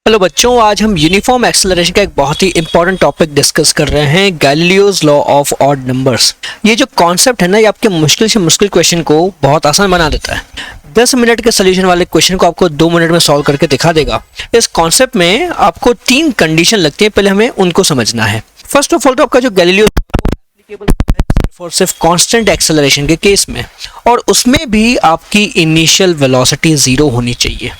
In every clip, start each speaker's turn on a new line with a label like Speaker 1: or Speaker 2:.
Speaker 1: Hello बच्चों, आज हम यूनिफॉर्म एक्सेलरेशन का एक बहुत ही इंपॉर्टेंट टॉपिक डिस्कस कर रहे हैं, Galileo's law of odd numbers. ये जो कॉन्सेप्ट है ना, ये आपके मुश्किल से मुश्किल क्वेश्चन को बहुत आसान बना देता है। 10 मिनट के सोल्यूशन वाले क्वेश्चन को आपको 2 मिनट में सॉल्व करके दिखा देगा। इस कॉन्सेप्ट में आपको 3 कंडीशन लगती है, पहले हमें उनको समझना है। फर्स्ट ऑफ ऑल तो आपका जो गैलीलियोस एप्लीकेबल सिर्फ और सिर्फ कांस्टेंट एक्सेलरेशन के केस में, और उसमें भी आपकी इनिशियल वेलोसिटी 0 होनी चाहिए।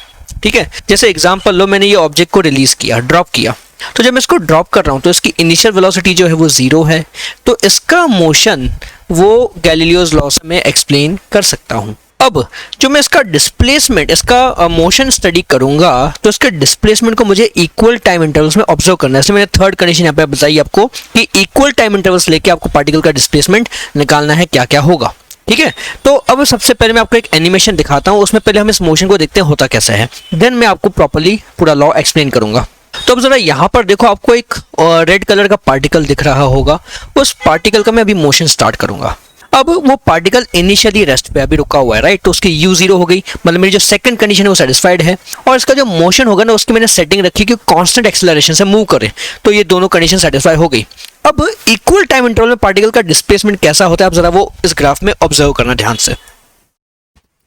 Speaker 1: ठीक है, जैसे एग्जांपल लो, मैंने ये ऑब्जेक्ट को रिलीज किया, ड्रॉप किया, तो जब मैं इसको ड्रॉप कर रहा हूं तो इसकी इनिशियल वेलोसिटी जो है वो 0 है, तो इसका मोशन वो गैलीलियोस लॉ से मैं एक्सप्लेन कर सकता हूं। अब जो मैं इसका डिस्प्लेसमेंट, इसका मोशन स्टडी करूंगा, तो इसके डिस्प्लेसमेंट को मुझे इक्वल टाइम इंटरवल्स में ऑब्जर्व करना है। इसलिए मैंने थर्ड कंडीशन यहाँ पे बताई आपको कि इक्वल टाइम इंटरवल्स लेके आपको पार्टिकल का डिस्प्लेसमेंट निकालना है, क्या क्या होगा। ठीक है, तो अब सबसे पहले मैं आपको एक एनिमेशन दिखाता हूं, उसमें पहले हम इस मोशन को देखते हैं होता कैसा है, देन मैं आपको प्रॉपर्ली पूरा लॉ एक्सप्लेन करूंगा। तो अब जरा यहां पर देखो, आपको एक रेड कलर का पार्टिकल दिख रहा होगा, उस पार्टिकल का मैं अभी मोशन स्टार्ट करूंगा। अब वो पार्टिकल इनिशियली रेस्ट पे अभी रुका हुआ है, राइट, तो उसकी u 0 हो गई, मतलब मेरी जो सेकंड कंडीशन है वो सेटिस्फाइड है, और इसका जो मोशन होगा ना, उसकी मैंने सेटिंग रखी कि कांस्टेंट एक्सेलरेशन से मूव करे, तो ये दोनों कंडीशन सेटिस्फाई हो गई। अब इक्वल टाइम इंटरवल में पार्टिकल का डिस्प्लेसमेंट कैसा होता है, आप जरा वो इस ग्राफ में ऑब्जर्व करना ध्यान से।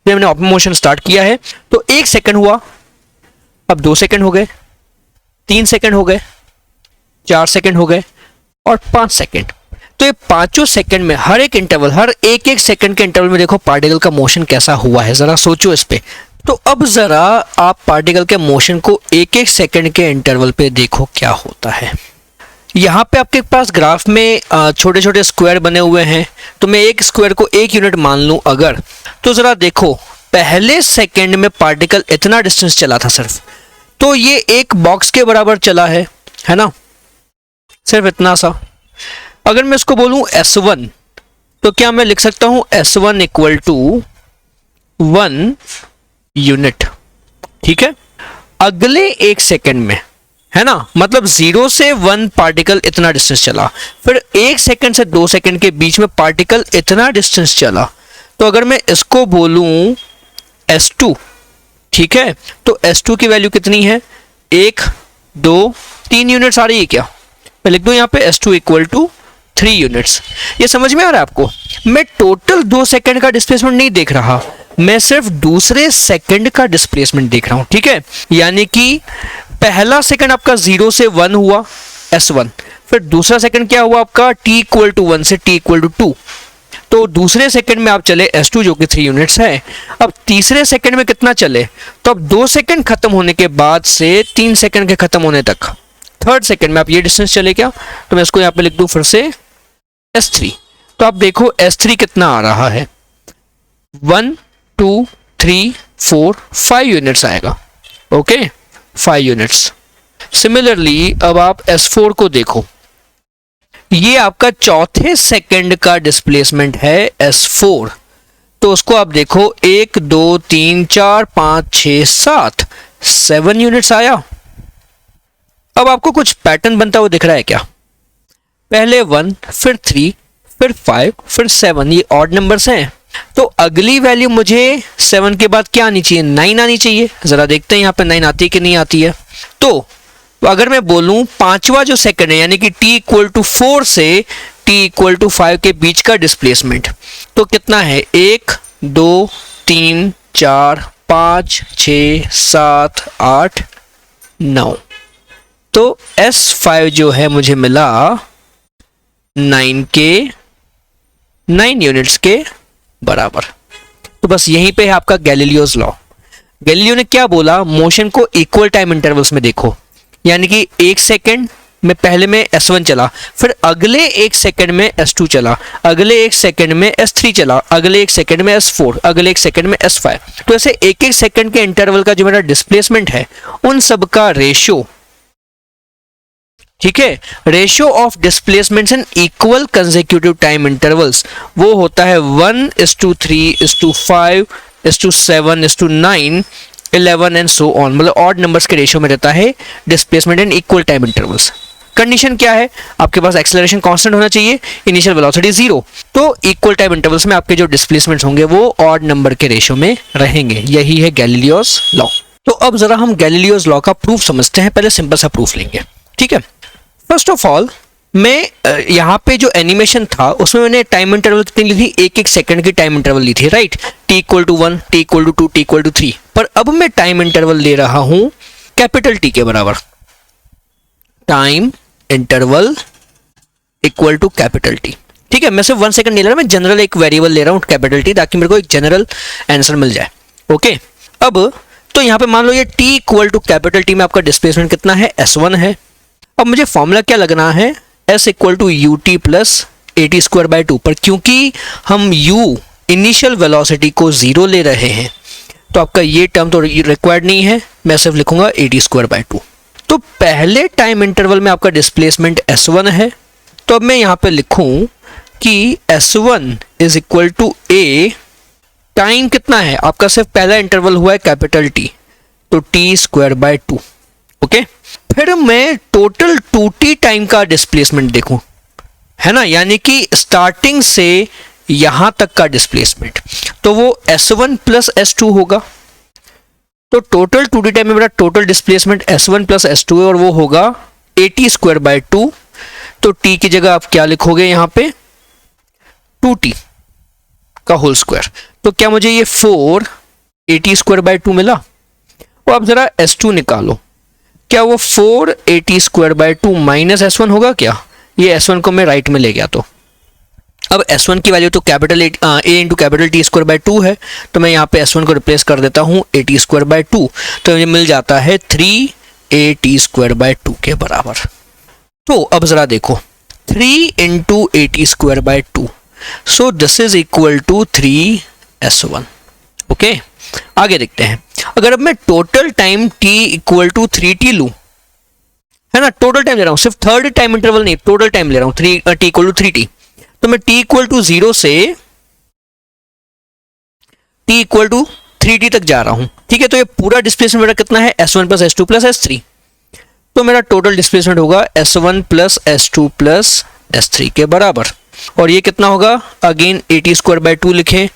Speaker 1: मैंने मोशन स्टार्ट किया है, तो 1 सेकंड हुआ, अब 2 सेकंड हो गए, 3 सेकंड हो गए, 4 सेकंड हो गए और 5 सेकंड। तो ये पांचों सेकंड में हर एक इंटरवल, हर एक सेकंड के इंटरवल में देखो पार्टिकल का मोशन कैसा हुआ है, जरा सोचो इस पे। तो अब जरा आप पार्टिकल के मोशन को एक सेकंड के इंटरवल पे देखो क्या होता है। यहाँ पे आपके पास ग्राफ में छोटे छोटे स्क्वायर बने हुए हैं, तो मैं एक स्क्वायर को 1 यूनिट मान लूं अगर, तो जरा देखो पहले सेकंड में पार्टिकल इतना डिस्टेंस चला था सिर्फ, तो ये एक बॉक्स के बराबर चला है ना, सिर्फ इतना सा। अगर मैं इसको बोलूं S1, तो क्या मैं लिख सकता हूं S1 इक्वल टू 1 यूनिट। ठीक है, अगले 1 सेकंड में, है ना, मतलब 0 से 1 पार्टिकल इतना डिस्टेंस चला, फिर 1 सेकंड से 2 सेकंड के बीच में पार्टिकल इतना डिस्टेंस चला, तो अगर मैं इसको बोलूं S2, ठीक है, तो S2 की वैल्यू कितनी है, 1 2 3 यूनिट्स आ रही है क्या, मैं लिख दूं यहाँ पे S2 इक्वल टू 3 यूनिट्स। ये समझ में आ रहा है आपको? मैं टोटल 2 सेकंड का डिस्प्लेसमेंट नहीं देख रहा, मैं सिर्फ दूसरे सेकंड का डिस्प्लेसमेंट देख रहा हूं। ठीक है, यानी कि पहला सेकंड आपका 0 से 1 हुआ S1, फिर दूसरा सेकंड क्या हुआ आपका t इक्वल टू 1 से t इक्वल टू 2, तो दूसरे सेकंड में आप चले S2 जो कि 3 यूनिट्स है। अब तीसरे सेकंड में कितना चले, तो अब 2 सेकंड खत्म होने के बाद से 3 सेकंड के खत्म होने तक थर्ड सेकंड में आप ये डिस्टेंस चले क्या, तो मैं इसको यहाँ पे लिख दूं फिर से S3। तो आप देखो S3 कितना आ रहा है, 1 2 3 4 5 यूनिट्स आएगा। Okay, 5 units. सिमिलरली अब आप S4 को देखो, ये आपका चौथे सेकंड का डिस्प्लेसमेंट है S4, तो उसको आप देखो 1 2 3 4 5 6 7 7 यूनिट्स आया। अब आपको कुछ पैटर्न बनता हुआ दिख रहा है क्या, पहले 1 फिर 3 फिर 5 फिर 7, ये ऑड नंबर्स हैं, तो अगली वैल्यू मुझे 7 के बाद क्या आनी चाहिए, 9 आनी चाहिए। जरा देखते हैं यहाँ पे 9 आती है कि नहीं आती है। तो अगर मैं बोलूं पांचवा जो सेकंड है, यानी कि t इक्वल टू 4 से t इक्वल टू 5 के बीच का डिस्प्लेसमेंट, तो कितना है, 1 2 3 4 5 6 7 8 9, तो S5 जो है मुझे मिला 9 यूनिट्स के बराबर। तो बस यहीं पे है आपका गैलीलियोस लॉ। गैलीलियो ने क्या बोला, मोशन को इक्वल टाइम इंटरवल्स में देखो, यानी कि 1 सेकंड में पहले में S1 चला, फिर अगले 1 सेकंड में S2 चला, अगले 1 सेकंड में S3 चला, अगले 1 सेकंड में S4, अगले 1 सेकंड में S5। तो ऐसे एक सेकंड के इंटरवल का जो मेरा डिस्प्लेसमेंट है, उन सब का रेशियो, ठीक है, ratio of displacements in equal consecutive time intervals, वो होता है 1:3:5:7:9 11 एंड सो ऑन, मतलब ऑड नंबर्स के रेशियो में रहता है displacement in equal time intervals. Condition क्या है, आपके पास एक्सेलरेशन कांस्टेंट होना चाहिए, इनिशियल वेलोसिटी 0, तो इक्वल टाइम इंटरवल्स में आपके जो डिस्प्लेसमेंट्स होंगे वो ऑड नंबर के रेशियो में रहेंगे। यही है गैलीलियोस लॉ। तो अब जरा हम गैलीलियोज लॉ का प्रूफ समझते हैं। पहले सिंपल सा प्रूफ लेंगे, ठीक है। फर्स्ट ऑफ ऑल मैं यहाँ पे जो एनिमेशन था उसमें मैंने टाइम इंटरवल कितनी ली थी, एक एक सेकंड की टाइम इंटरवल ली थी, right. t equal to 1, t equal to 2, t equal to 3। पर अब मैं टाइम इंटरवल ले रहा हूं कैपिटल T के बराबर। Time interval equal to capital T, ठीक है। मैं सिर्फ 1 सेकंड नहीं ले रहा, मैं जनरल एक वेरिएबल ले रहा हूँ कैपिटल T, ताकि मेरे को एक जनरल आंसर मिल जाए। ओके, अब तो यहाँ पे मान लो ये t equal to capital T में आपका डिस्प्लेसमेंट कितना है, s1 है। अब मुझे फॉर्मूला क्या लगना है, s equal to u t plus a t square by 2। पर क्योंकि हम u इनिशियल वेलोसिटी को 0 ले रहे हैं तो आपका ये टर्म तो रिक्वायर्ड नहीं है, मैं सिर्फ लिखूंगा ए टी स्क्वायर बाई 2। तो पहले टाइम इंटरवल में आपका डिस्प्लेसमेंट s1 है, तो अब मैं यहाँ पे लिखूं कि s1 is equal to a, time कितना है आपका, सिर्फ पहला इंटरवल हुआ है कैपिटल T, तो t स्क्वायर बाय 2। ओके, फिर मैं टोटल 2t टाइम का डिस्प्लेसमेंट देखूं, है ना, यानी कि स्टार्टिंग से यहां तक का डिस्प्लेसमेंट, तो वो s1 प्लस s2 होगा। तो टोटल 2t टाइम में मेरा total displacement s1 plus s2 है और वो होगा at स्क्वायर बाय 2। तो t की जगह आप क्या लिखोगे यहाँ पे, 2t का होल स्क्वायर। तो क्या मुझे ये 4 at स्क्वायर बाय 2 मिला। और अब जरा s2 निकालो, क्या वो 4 at square by 2 minus s1 होगा क्या। ये s1 को मैं राइट में ले गया, तो अब s1 की वैल्यू तो capital a into capital T square by 2 है, तो मैं यहाँ पे s1 को रिप्लेस कर देता हूँ at स्क्वायर बाय 2, तो मुझे मिल जाता है 3 at स्क्वायर बाय 2 के बराबर। तो अब जरा देखो 3 into at square by 2, so this is equal to 3s1। Okay, आगे देखते हैं। अगर अब मैं total time t equal to 3t लूं, है ना, टोटल टाइम ले रहा हूं, सिर्फ थर्ड टाइम इंटरवल नहीं, टोटल टाइम ले रहा हूं, t इक्वल टू 3t। तो मैं t इक्वल टू 0 से t इक्वल टू 3t तक जा रहा हूं, ठीक है। तो ये पूरा डिस्प्लेसमेंट मेरा कितना है, s1 plus s2 plus s3। तो मेरा टोटल डिस्प्लेसमेंट होगा s1 plus s2 plus s3 के बराबर। और ये कितना होगा, अगेन at स्क्वायर बाय 2 लिखें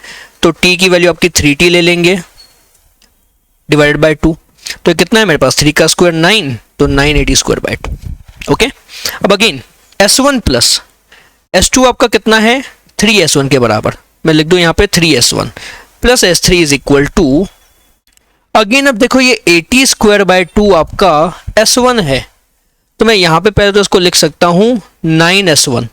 Speaker 1: तो t की वैल्यू आपकी 3t ले लेंगे डिवाइडेड बाय 2। तो कितना है मेरे पास, 3 का स्क्वायर 9, तो 9 at स्क्वायर बाय 2। ओके, अब अगेन s1 प्लस s2 आपका कितना है, 3s1 के बराबर। मैं लिख दूं यहाँ पे 3s1 plus s3 is equal to, again अब देखो ये 80 स्क्वायर बाय 2 आपका s1 है, तो मैं यहाँ पे पहले तो इसको लिख सकता हूँ 9s1,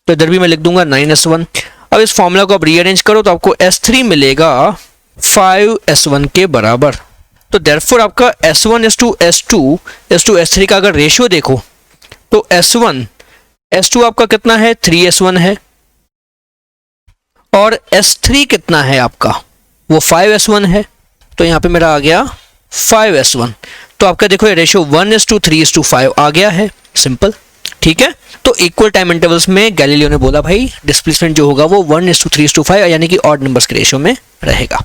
Speaker 1: तो इधर भी मैं लिख दूंगा 9s1। अब इस फॉर्मूला को आप रीअरेंज करो तो आपको s3 मिलेगा 5s1 के बराबर। तो देयरफॉर आपका s1 s2 s3 का अगर रेशियो देखो तो s1 s2 आपका कितना है, 3s1 है, और s3 कितना है आपका, वो 5s1 है। तो यहाँ पे मेरा आ गया 5s1। तो आपका देखो ये रेशियो 1:3:5 आ गया है, सिंपल, ठीक है। तो इक्वल टाइम इंटरवल्स में गैलीलियो ने बोला भाई डिस्प्लेसमेंट जो होगा वो 1:3:5 यानी कि ऑड नंबर्स के रेशियो में रहेगा।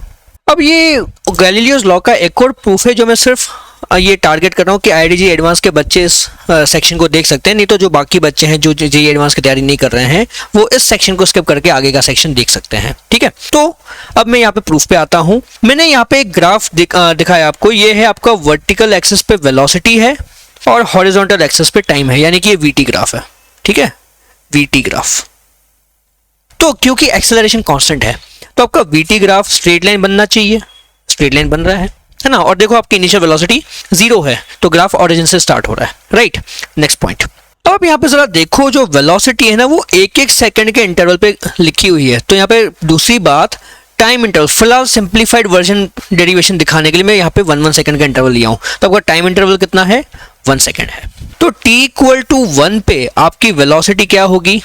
Speaker 1: अब ये गैलीलियोज लॉ का एक और प्रूफ है जो मैं सिर्फ ये टारगेट कर रहा हूँ कि आईआईटी एडवांस के बच्चे इस सेक्शन को देख सकते हैं, नहीं तो जो बाकी बच्चे हैं जो जेईई एडवांस की तैयारी नहीं कर रहे हैं वो इस सेक्शन को स्किप करके आगे का सेक्शन देख सकते हैं, ठीक है। तो अब मैं यहाँ पे प्रूफ पे आता हूँ। मैंने यहाँ पे एक ग्राफ दिखाया आपको, ये है आपका वर्टिकल एक्सिस पे वेलोसिटी है और हॉरिजॉन्टल एक्सिस पे टाइम है, यानी कि ये वीटी ग्राफ है, ठीक है, वीटी ग्राफ। तो क्योंकि एक्सेलरेशन कांस्टेंट है तो आपका वीटी ग्राफ स्ट्रेट लाइन बनना चाहिए, स्ट्रेट लाइन बन रहा है ना। और देखो आपकी इनिशियल वेलोसिटी 0 है, तो ग्राफ ओरिजिन से स्टार्ट हो रहा है, राइट। नेक्स्ट पॉइंट, अब यहाँ पे जरा देखो जो वेलोसिटी है ना वो एक एक सेकंड के इंटरवल पे लिखी हुई है। तो यहाँ पे दूसरी बात, टाइम इंटरवल, फिलहाल सिंप्लीफाइड वर्जन डेरिवेशन दिखाने के लिए मैं यहाँ पे 1 सेकंड का इंटरवल लिया हूँ, तो आपका टाइम इंटरवल कितना है, 1 सेकंड है। तो t इक्वल टू 1 पे आपकी वेलोसिटी क्या होगी,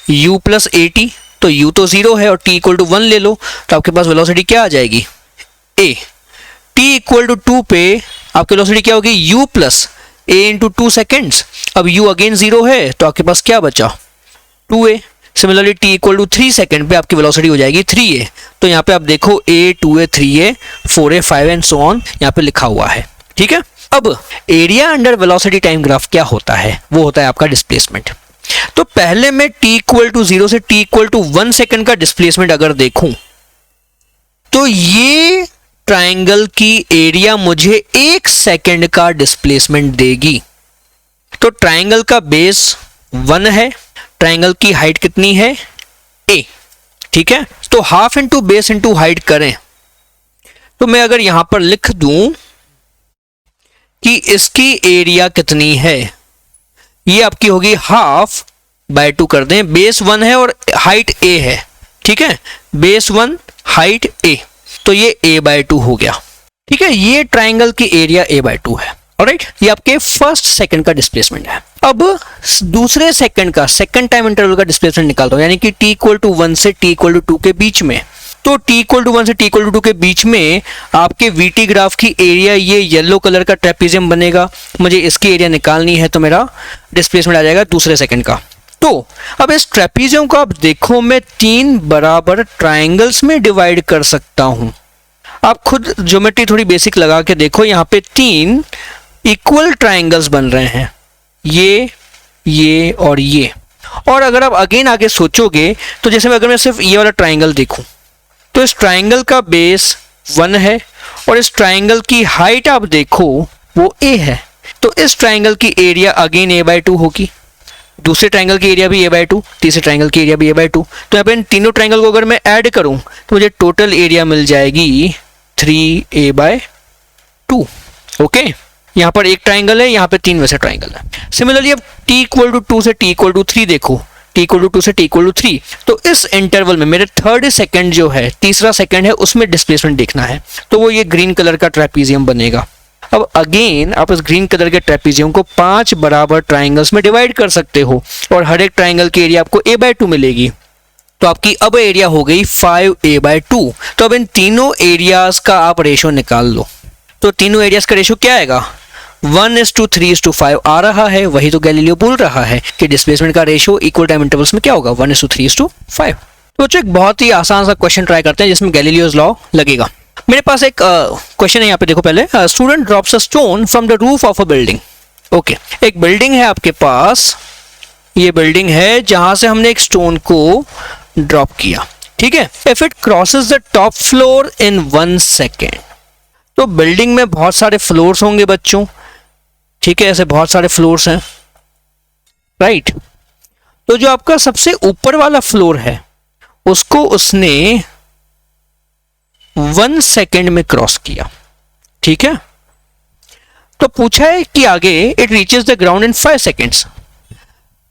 Speaker 1: u प्लस ए टी। तो u तो 0 है और t इक्वल टू 1 ले लो तो आपके पास वेलोसिटी क्या आ जाएगी, a। t इक्वल टू 2 पे आपकी वेलोसिटी क्या होगी, u plus a into 2 seconds. अब u अगेन 0 है तो आपके पास क्या बचा, 2a। Similarly t equal to 3 second पे आपकी वेलोसिटी हो जाएगी 3a। तो यहाँ पे आप देखो a, 2a, 3a, 4a, 5 and so on यहाँ पे लिखा हुआ है, ठीक है। अब area under velocity time graph क्या होता है, वो होता है आपका डिस्प्लेसमेंट। तो पहले मैं t इक्वल टू 0 से t इक्वल टू 1 सेकेंड का डिस्प्लेसमेंट अगर देखूं तो ये ट्रायंगल की एरिया मुझे 1 सेकंड का डिस्प्लेसमेंट देगी? तो ट्रायंगल का बेस 1 है, ट्रायंगल की हाइट कितनी है? a, ठीक है। तो half into base into height करें तो मैं अगर यहां पर लिख दूं कि इसकी एरिया कितनी है, ये आपकी होगी हाफ बाय 2 कर दें, बेस 1 है और हाइट a है, ठीक है, बेस 1 हाइट a, तो ये a बाय 2 हो गया, ठीक है। ये ट्राइंगल की एरिया a बाय 2 है, ऑलराइट। ये आपके फर्स्ट सेकंड का डिस्प्लेसमेंट है। अब दूसरे सेकंड का, सेकंड टाइम इंटरवल का डिस्प्लेसमेंट निकालता हूं, यानी कि t इक्वल टू 1 से t इक्वल टू 2 के बीच में। तो t इक्वल टू 1 से t इक्वल टू 2 के बीच में आपके vt ग्राफ की एरिया ये येलो कलर का ट्रेपीजियम बनेगा, मुझे इसकी एरिया निकालनी है, तो मेरा डिस्प्लेसमेंट आ जाएगा दूसरे सेकंड का। तो अब इस ट्रेपीजियम को आप देखो, मैं 3 बराबर ट्राइंगल्स में डिवाइड कर सकता हूं। आप खुद ज्योमेट्री थोड़ी बेसिक लगा के देखो, यहां पे 3 इक्वल ट्राइंगल्स बन रहे हैं, ये और ये। और अगर आप अगेन आगे सोचोगे तो जैसे अगर मैं सिर्फ ये वाला ट्राइंगल देखूं तो इस ट्राइंगल का बेस 1 है और इस ट्राइंगल की हाइट आप देखो वो a है, तो इस ट्राइंगल की एरिया अगेन a बाय 2 होगी, दूसरे ट्राइंगल की एरिया भी a बाय 2, तीसरे ट्राइंगल की एरिया भी a बाय 2। तो यहाँ पे इन तीनों ट्राइंगल को अगर मैं ऐड करूं तो मुझे टोटल एरिया मिल जाएगी 3a बाय 2, ओके। यहाँ पर एक ट्राइंगल है, यहाँ पे 3 वैसे ट्राइंगल है। सिमिलरली अब t इक्वल टू 2 से t इक्वल टू 3 देखो, t इक्वल टू 2 से t इक्वल टू 3, तो इस इंटरवल में मेरे थर्ड सेकंड जो है, तीसरा सेकंड है, उसमें डिस्प्लेसमेंट देखना है, तो वो ये ग्रीन कलर का ट्रेपीजियम बनेगा। अब अगेन आप इस ग्रीन कलर के ट्रेपीजियम को 5 बराबर ट्राइंगल्स में डिवाइड कर सकते हो और हर एक ट्राइंगल की एरिया आपको a बाय 2 मिलेगी, तो आपकी अब एरिया हो गई 5a बाय 2। तो अब इन तीनों एरियाज का आप रेशियो निकाल लो, तो तीनों एरियाज का रेशियो क्या आएगा? 1:3:5 आ रहा है, वही तो गैलीलियो बोल रहा है कि डिस्प्लेसमेंट का रेशियो इक्वल टाइम इंटरवल्स में क्या होगा? 1:3:5। तो बच्चों एक बहुत ही आसान सा क्वेश्चन ट्राई करते हैं जिसमें गैलीलियोस लॉ लगेगा। मेरे पास एक क्वेश्चन है, यहाँ पे देखो पहले, student drops a stone from the roof of a building. Okay, एक बिल्डिंग है आपके पास, ये बिल्डिंग है जहां से हमने एक स्टोन को ड्रॉप किया, ठीक है। If it crosses the top floor in 1 second, तो बिल्डिंग में बहुत सारे फ्लोर्स होंगे बच्चों, ठीक है, ऐसे बहुत सारे फ्लोर्स हैं, राइट। तो जो आपका सबसे ऊपर वाला फ्लोर है उसको उसने 1 सेकेंड में क्रॉस किया, ठीक है। तो पूछा है कि आगे it reaches the ground in 5 seconds.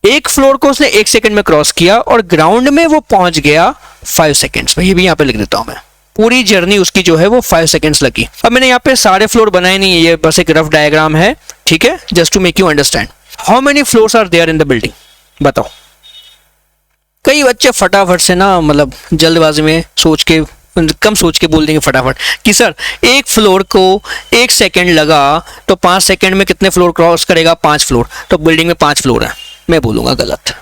Speaker 1: एक फ्लोर को उसने 1 सेकेंड में क्रॉस किया और ग्राउंड में वो पहुंच गया 5 सेकेंड्स में। ये भी यहां पे लिख देता हूं मैं, पूरी जर्नी उसकी जो है वो 5 सेकेंड्स लगी। अब मैंने यहाँ पे सारे फ्लोर बनाए नहीं है, ये बस एक रफ डायग्राम है, ठीक है, just to make you understand. How many floors are there in the building, बताओ। कई बच्चे फटाफट से ना, मतलब जल्दबाजी में सोच के, कम सोच के बोल देंगे फटाफट कि सर एक फ्लोर को 1 सेकेंड लगा तो 5 सेकेंड में कितने फ्लोर क्रॉस करेगा? 5 फ्लोर, तो बिल्डिंग में 5 फ्लोर है। मैं बोलूंगा गलत।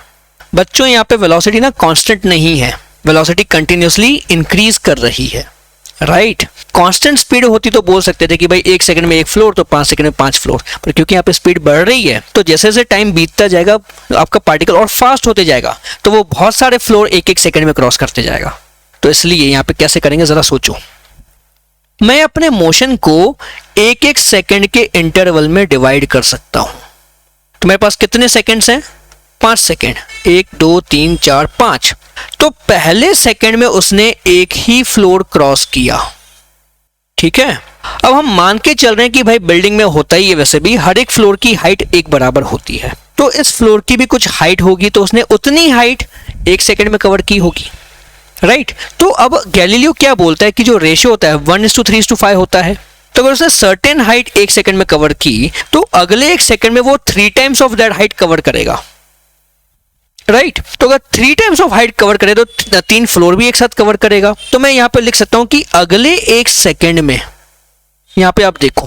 Speaker 1: बच्चों यहाँ पे वेलोसिटी ना कांस्टेंट नहीं है, वेलोसिटी कंटिन्यूसली इंक्रीज कर रही है, राइट। कांस्टेंट स्पीड होती तो बोल सकते थे कि भाई 1 सेकंड में 1 फ्लोर तो 5 सेकंड में 5 फ्लोर, पर क्योंकि यहाँ पे स्पीड बढ़ रही है तो जैसे जैसे टाइम बीतता जाएगा आपका पार्टिकल और फास्ट होते जाएगा, तो वो बहुत सारे फ्लोर 1-1 सेकंड में क्रॉस करते जाएगा। तो इसलिए यहाँ पे कैसे करेंगे जरा सोचो। मैं अपने मोशन को 1-1 सेकंड के इंटरवल में डिवाइड कर सकता हूं। तो मेरे पास कितने सेकंड्स हैं? 5 सेकंड, 1 2 3 4 5। तो पहले सेकंड में उसने एक ही फ्लोर क्रॉस किया, ठीक है। अब हम मान के चल रहे हैं कि भाई बिल्डिंग में होता ही है, वैसे भी हर एक फ्लोर की हाइट एक बराबर होती है, तो इस फ्लोर की भी कुछ हाइट होगी, तो उसने उतनी हाइट 1 सेकंड में कवर की होगी, राइट। तो अब गैलीलियो क्या बोलता है कि जो रेशियो होता है 1:3:5 होता है, तो अगर उसने सर्टेन हाइट 1 सेकंड में कवर की तो अगले 1 सेकंड में वो 3 times of that height cover करेगा, राइट। तो अगर 3 टाइम्स ऑफ हाइट कवर करे तो 3 फ्लोर भी एक साथ कवर करेगा। तो मैं यहां पर लिख सकता हूं कि अगले 1 सेकंड में, यहां पे आप देखो,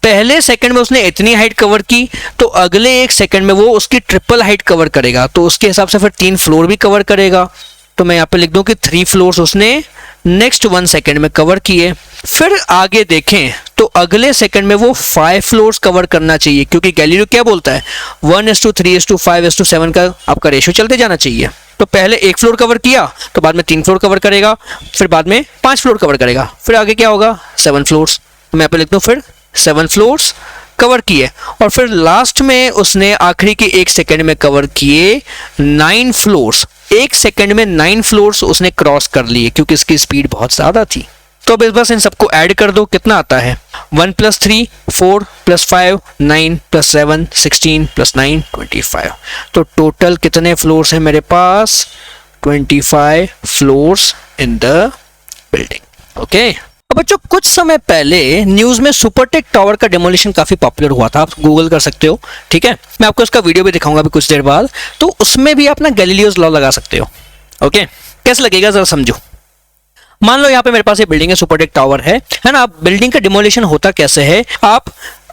Speaker 1: पहले सेकंड में उसने इतनी हाइट कवर की, तो अगले 1 सेकंड में वो उसकी ट्रिपल हाइट कवर करेगा, तो उसके हिसाब से फिर 3 फ्लोर भी कवर करेगा। तो मैं यहां पे लिख दूं कि 3 फ्लोर्स उसने नेक्स्ट 1 सेकंड में कवर किए। फिर आगे देखें तो अगले सेकंड में वो 5 फ्लोर्स कवर करना चाहिए, क्योंकि गैलीलियो क्या बोलता है 1:3:5:7 का आपका रेशियो चलते जाना चाहिए। तो पहले एक फ्लोर कवर किया तो बाद में 3 फ्लोर कवर करेगा, फिर बाद में 5 फ्लोर कवर करेगा, फिर आगे क्या होगा 7 फ्लोर्स। तो मैं यहाँ पे लिख दूँ फिर 7 फ्लोर्स कवर किए, और फिर लास्ट में उसने आखिरी के 1 सेकेंड में कवर किए 9 फ्लोर्स। 1 सेकेंड में 9 फ्लोर्स उसने क्रॉस कर लिए क्योंकि इसकी स्पीड बहुत ज़्यादा थी। तो अब इस बस इन सबको ऐड कर दो, कितना आता है 1 + 3 4 + 5 9 + 7 16 + 9 25। तो टोटल कितने फ्लोर्स हैं मेरे पास 25 floors in the building. Okay, अब बच्चों कुछ समय पहले न्यूज में सुपरटेक टावर का डेमोलिशन काफी पॉपुलर हुआ था, आप गूगल कर सकते हो, ठीक है। मैं आपको उसका वीडियो भी दिखाऊंगा अभी कुछ देर बाद। तो उसमें भी आप ना गैलीलियोस लॉ लगा सकते हो। ओके, कैसे लगेगा जरा समझो। मान लो यहाँ पे मेरे पास ये बिल्डिंग है, सुपरटेक टावर है ना। अब बिल्डिंग का डिमोलिशन होता कैसे है, आप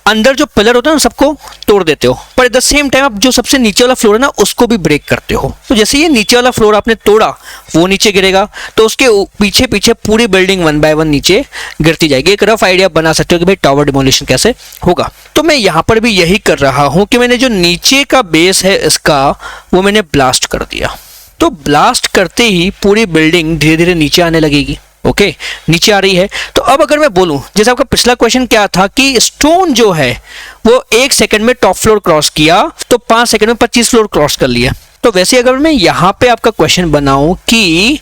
Speaker 1: अंदर जो पिलर होता है ना सबको तोड़ देते हो, पर एट द सेम टाइम आप जो सबसे नीचे वाला फ्लोर है ना उसको भी ब्रेक करते हो। तो जैसे ये नीचे वाला फ्लोर आपने तोड़ा वो नीचे गिरेगा, तो उसके पीछे पीछे पूरी बिल्डिंग 1 बाय 1 नीचे गिरती जाएगी। एक रफ आइडिया बना सकते हो कि भाई टावर डिमोलिशन कैसे होगा। तो मैं यहाँ पर भी यही कर रहा हूँ कि मैंने जो नीचे का बेस है इसका वो मैंने ब्लास्ट कर दिया। तो ब्लास्ट करते ही पूरी बिल्डिंग धीरे धीरे नीचे आने लगेगी। ओके, नीचे आ रही है। तो अब अगर मैं बोलूं, जैसे आपका पिछला क्वेश्चन क्या था कि स्टोन जो है वो 1 सेकंड में टॉप फ्लोर क्रॉस किया तो 5 सेकंड में 25 फ्लोर क्रॉस कर लिया। तो वैसे अगर मैं यहां पे आपका क्वेश्चन बनाऊं कि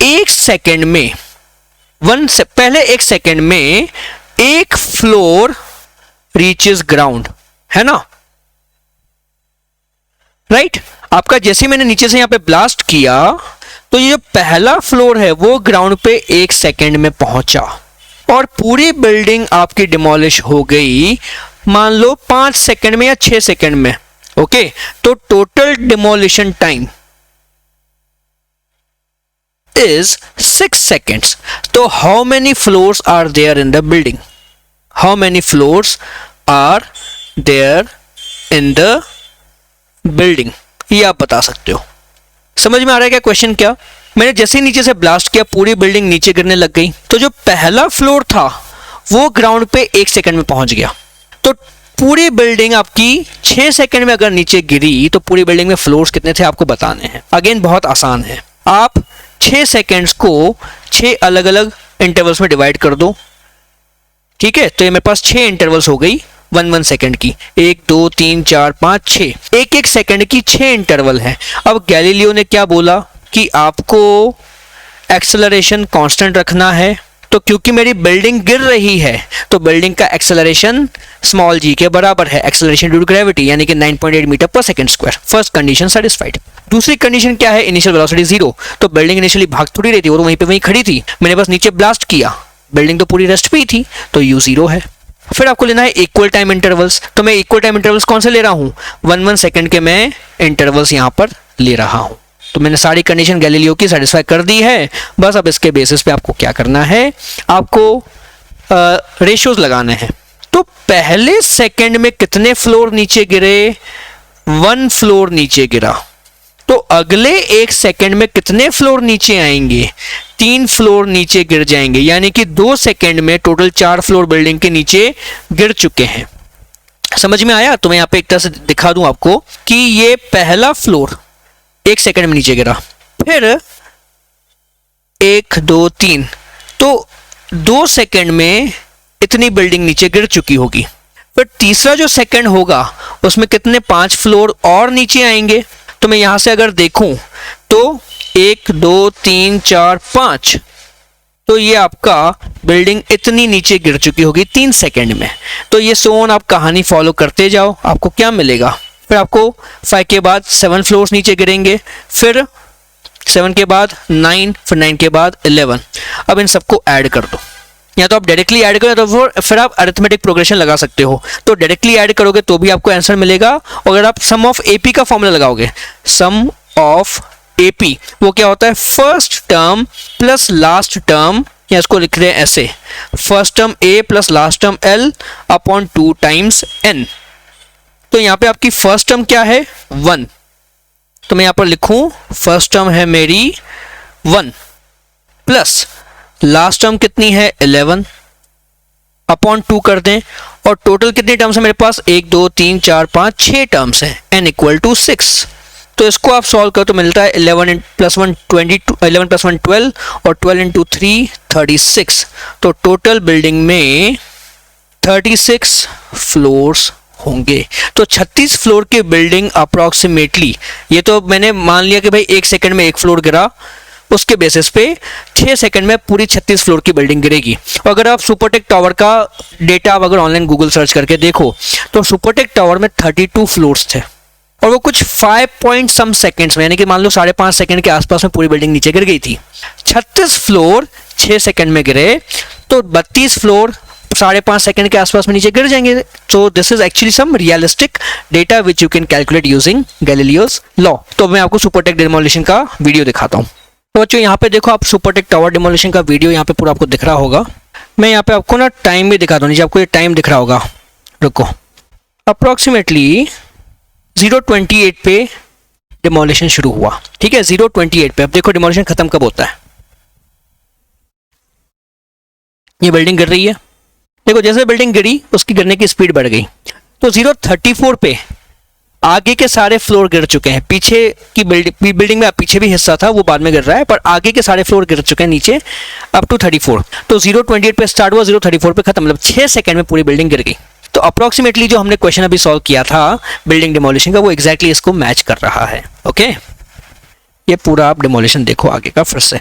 Speaker 1: 1 सेकंड में पहले 1 सेकंड में 1 फ्लोर रीचेस ग्राउंड, है ना, राइट। आपका जैसे मैंने नीचे से यहां पे ब्लास्ट किया तो ये जो पहला फ्लोर है वो ग्राउंड पे 1 सेकेंड में पहुंचा और पूरी बिल्डिंग आपकी डिमोलिश हो गई मान लो 5 सेकेंड में या 6 सेकेंड में। ओके, तो total demolition time is 6 seconds. तो how many floors are there in the building, how many floors are there in the building, ये आप बता सकते हो। समझ में आ रहा है क्या क्वेश्चन? क्या मैंने जैसे ही नीचे से ब्लास्ट किया पूरी बिल्डिंग नीचे गिरने लग गई, तो जो पहला फ्लोर था वो ग्राउंड पे 1 सेकंड में पहुंच गया। तो पूरी बिल्डिंग आपकी 6 सेकंड में अगर नीचे गिरी तो पूरी बिल्डिंग में फ्लोर्स कितने थे आपको बताने हैं। अगेन बहुत आसान है, आप 6 सेकंड्स को 6 अलग अलग इंटरवल्स में डिवाइड कर दो, ठीक है। तो ये मेरे पास 6 इंटरवल्स हो गई 1 सेकंड की, 1 2 3 4 5 6, एक सेकंड की 6 इंटरवल है। अब गैलीलियो ने क्या बोला कि आपको एक्सेलरेशन कांस्टेंट रखना है। तो क्योंकि मेरी बिल्डिंग गिर रही है तो बिल्डिंग का एक्सेलरेशन स्मॉल g के बराबर है, एक्सेलरेशन ड्यू टू ग्रेविटी, यानी कि 9.8 मीटर पर second square. First condition satisfied. दूसरी कंडीशन क्या है, इनिशियल वेलोसिटी 0। तो बिल्डिंग इनिशियली भाग थोड़ी रही थी और वहीं पे वहीं खड़ी थी, मैंने बस नीचे ब्लास्ट किया, बिल्डिंग तो पूरी रेस्ट पे ही थी, तो u 0 है। फिर आपको लेना है इक्वल टाइम इंटरवल्स। तो मैं इक्वल टाइम इंटरवल्स कौन से ले रहा हूं, 1 सेकंड के मैं इंटरवल्स यहां पर ले रहा हूं। तो मैंने सारी कंडीशन गैलीलियो की सेटिस्फाई कर दी है। बस अब इसके बेसिस पे आपको क्या करना है, आपको रेशियोज लगाने हैं। तो पहले सेकंड में कितने फ्लोर नीचे गिरे, 1 फ्लोर नीचे गिरा। तो अगले 1 सेकंड में कितने फ्लोर नीचे आएंगे, 3 फ्लोर नीचे गिर जाएंगे, यानी कि 2 सेकंड में टोटल 4 फ्लोर बिल्डिंग के नीचे गिर चुके हैं। समझ में आया? तो मैं यहाँ पे एक तरह से दिखा दूं आपको कि ये पहला फ्लोर 1 सेकंड में नीचे गिरा, फिर 1 2 3, तो 2 सेकंड में इतनी बिल्डिंग नीचे गिर चुकी होगी। फिर तीसरा जो सेकंड होगा उसमें कितने 5 फ्लोर और नीचे आएंगे। तो मैं यहां से अगर देखूं तो 1 2 3 4 5, तो ये आपका बिल्डिंग इतनी नीचे गिर चुकी होगी 3 सेकंड में। तो ये सोन आप कहानी फॉलो करते जाओ, आपको क्या मिलेगा। फिर आपको 5 के बाद 7 फ्लोर्स नीचे गिरेंगे, फिर 7 के बाद 9, फिर 9 के बाद 11। अब इन सबको ऐड कर दो, या तो आप डायरेक्टली ऐड करो तो फिर आप अरिथमेटिक प्रोग्रेशन लगा सकते हो। तो डायरेक्टली ऐड करोगे तो भी आपको आंसर मिलेगा। अगर आप सम ऑफ एपी का फॉर्मूला लगाओगे, सम ऑफ एपी वो क्या होता है, first term plus last term, या इसको लिख रहे हैं ऐसे, first term A plus last term L upon 2 times N. तो यहाँ पे आपकी फर्स्ट टर्म क्या है 1, तो मैं यहाँ पर लिखूं फर्स्ट टर्म है मेरी 1 प्लस लास्ट टर्म कितनी है 11 अपॉन 2 कर दें, और टोटल कितनी टर्म्स है मेरे पास 1 2 3 4 5 6 टर्म्स हैं, n इक्वल टू 6। तो इसको आप सॉल्व करो तो मिलता है 11 + 1 22, 11 + 1 12 और 12 × 3 36। तो टोटल बिल्डिंग में 36 फ्लोर्स होंगे। तो 36 फ्लोर की बिल्डिंग अप्रॉक्सीमेटली, ये तो मैंने मान लिया कि भाई 1 सेकंड में 1 फ्लोर गिरा, उसके बेसिस पे 6 सेकंड में पूरी 36 फ्लोर की बिल्डिंग गिरेगी। और अगर आप सुपरटेक टावर का डेटा आप अगर ऑनलाइन गूगल सर्च करके देखो तो सुपरटेक टावर में 32 फ्लोर्स थे और वो कुछ 5 पॉइंट सम सेकंड्स में, यानी कि मान लो 5.5 सेकंड के आसपास में पूरी बिल्डिंग नीचे गिर गई थी। 36 फ्लोर 6 सेकंड में गिरे तो 32 फ्लोर 5.5 सेकंड के आसपास में नीचे गिर जाएंगे। So this is actually some realistic data which you can calculate using Galileo's law. तो मैं आपको सुपरटेक डिमोलिशन का वीडियो दिखाता हूँ। तो बच्चों यहाँ पे देखो, आप सुपरटेक टावर डिमोलिशन का वीडियो यहाँ पे पूरा आपको दिख रहा होगा। मैं यहाँ पे आपको ना टाइम भी दिखाता हूँ, नीचे आपको ये टाइम दिख रहा होगा। रुको, अप्रोक्सीमेटली 0:28 पे डिमोलिशन शुरू हुआ। ठीक है, 0:28 पे। अब देखो डिमोलिशन खत्म कब होता है। ये बिल्डिंग गिर रही है, देखो जैसे बिल्डिंग गिरी उसकी गिरने की स्पीड बढ़ गई। तो 0:34 पे आगे के सारे फ्लोर गिर चुके हैं। पीछे की बिल्डिंग में पीछे भी हिस्सा था वो बाद में गिर रहा है, पर आगे के सारे फ्लोर गिर चुके हैं नीचे अप टू 34। तो 0:28 पे स्टार्ट हुआ, 0:34 पे खत्म, मतलब 6 सेकंड में पूरी बिल्डिंग गिर गई। तो अप्रोक्सीमेटली जो हमने क्वेश्चन अभी सॉल्व किया था बिल्डिंग डिमोलिशन का, वो एग्जैक्टली इसको मैच कर रहा है। ओके, ये पूरा आप डिमोलिशन देखो आगे का फिर से।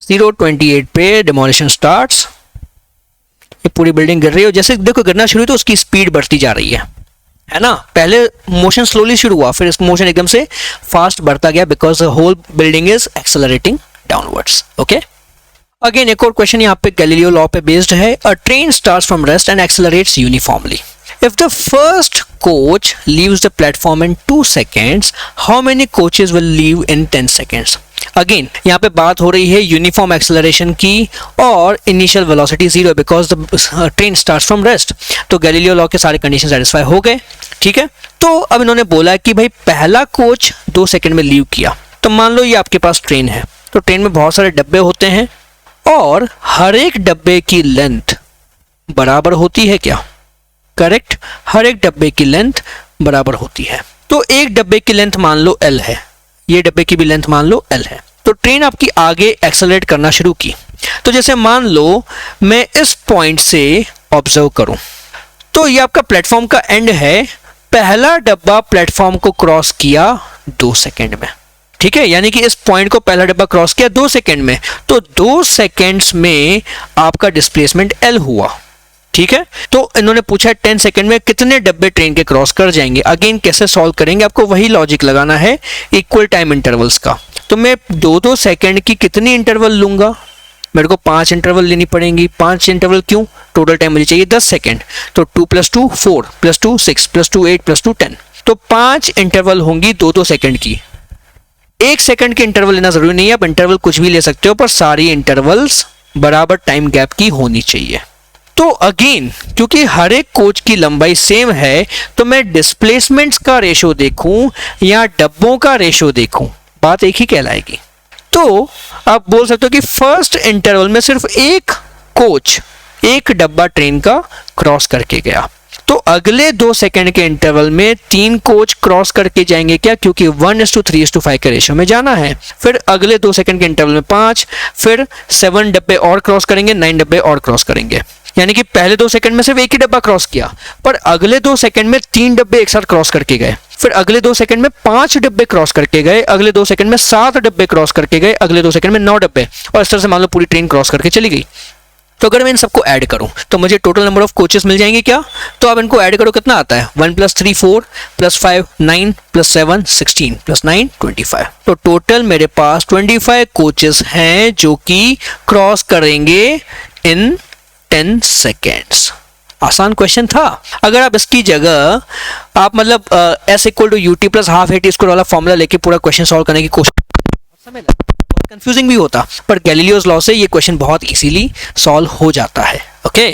Speaker 1: 0:28 पे डिमोलिशन स्टार्ट्स, ये पूरी बिल्डिंग गिर रही है। जैसे देखो गिरना शुरू हुई तो उसकी स्पीड बढ़ती जा रही है ना। पहले मोशन स्लोली शुरू हुआ, फिर इस मोशन एकदम से फास्ट बढ़ता गया because the whole building is accelerating downwards. Okay, again एक और क्वेश्चन यहाँ पे गैलीलियो लॉ पे बेस्ड है। अ train starts from rest and accelerates uniformly. If the first coach leaves the platform in 2 seconds, how many coaches will leave in 10 seconds? Again यहाँ पे बात हो रही है यूनिफॉर्म एक्सेलरेशन की और initial velocity 0 because the train starts from rest. तो Galileo law के सारे कंडीशन सेटिस्फाई हो गए। ठीक है, तो अब इन्होंने बोला कि भाई पहला कोच 2 सेकंड में लीव किया। तो मान लो ये आपके पास ट्रेन है, तो ट्रेन में बहुत सारे डब्बे होते हैं और हर एक डब्बे की लेंथ बराबर होती है क्या? करेक्ट, हर एक डब्बे की लेंथ बराबर होती है। तो एक डब्बे की लेंथ मान लो L है, ये डब्बे की भी लेंथ मान लो L है। तो ट्रेन आपकी आगे एक्सेलरेट करना शुरू की। तो जैसे मान लो मैं इस पॉइंट से ऑब्जर्व करूं, तो ये आपका प्लेटफॉर्म का एंड है। पहला डब्बा प्लेटफॉर्म को क्रॉस किया 2 सेकंड में। ठीक है, यानी कि इस पॉइंट को पहला डब्बा क्रॉस किया 2 सेकंड में, तो 2 सेकंड्स में आपका डिस्प्लेसमेंट L हुआ। ठीक है, तो इन्होंने पूछा 10 सेकंड में कितने डब्बे ट्रेन के क्रॉस कर जाएंगे। अगेन कैसे सॉल्व करेंगे, आपको वही लॉजिक लगाना है इक्वल टाइम इंटरवल्स का। तो मैं 2-2 सेकंड की कितनी इंटरवल लूंगा, मेरे को 5 इंटरवल लेनी पड़ेंगी। 5 इंटरवल क्यों, टोटल टाइम मुझे चाहिए 10 सेकंड। तो 2 + 2 4 + 2 6 + 2 8 + 2 10। तो 5 इंटरवल होंगी 2-2 सेकंड की। 1 सेकंड की इंटरवल लेना जरूरी नहीं है, आप इंटरवल कुछ भी ले सकते हो, पर सारी इंटरवल्स बराबर टाइम गैप की होनी चाहिए। तो अगेन क्योंकि हर एक कोच की लंबाई सेम है, तो मैं डिस्प्लेसमेंट्स का रेशो देखूं या डब्बों का रेशो देखूं, बात एक ही कहलाएगी। तो आप बोल सकते हो कि फर्स्ट इंटरवल में सिर्फ एक कोच एक डब्बा ट्रेन का क्रॉस करके गया, तो अगले 2 सेकंड के इंटरवल में 3 कोच क्रॉस करके जाएंगे क्या, क्योंकि 1:3:5 के रेशियो में जाना है। फिर अगले 2 सेकंड के इंटरवल में 5, फिर 7 डब्बे और क्रॉस करेंगे, 9 डब्बे और क्रॉस करेंगे। यानी कि पहले 2 सेकंड में सिर्फ एक ही डब्बा क्रॉस किया, पर अगले 2 सेकंड में 3 डब्बे एक साथ क्रॉस करके गए। फिर अगले 2 सेकंड में 5 डब्बे क्रॉस करके गए, अगले 2 सेकंड में 7 डब्बे क्रॉस करके गए, अगले 2 सेकंड में 9 डब्बे, और इस तरह से मान लो पूरी ट्रेन क्रॉस करके चली गई। तो अगर मैं इन सबको ऐड करूं तो मुझे टोटल नंबर ऑफ कोचेस मिल जाएंगे क्या? तो अब इनको ऐड करो, कितना आता है? 1 + 3 4 + 5 9 + 7 16 + 9 25। तो टोटल मेरे पास 25 कोचेस हैं जो कि क्रॉस करेंगे इन 10 सेकेंड्स। आसान क्वेश्चन था। अगर आप इसकी जगह आप मतलब S = UT + ½ AT² वाला फॉर्मूला लेके पूरा क्वेश्चन सॉल्व करने की कोशिश, समय लगता, बहुत कंफ्यूजिंग भी होता, पर गैलीलियोस लॉ से ये क्वेश्चन बहुत इजीली सॉल्व हो जाता है। ओके।